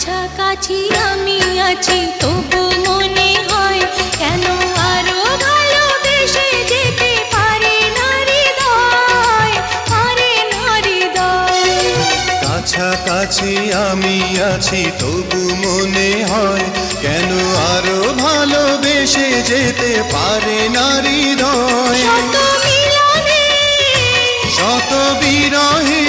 কাছাকাছি আমি আছি তবু মনে হয় কেন আরো ভালোবেসে যেতে পারে না হৃদয়, পারে না হৃদয়। কাছাকাছি আমি আছি তবু মনে হয় কেন আরো ভালোবেসে যেতে পারে না হৃদয়। শত মিলনে শত বিরহে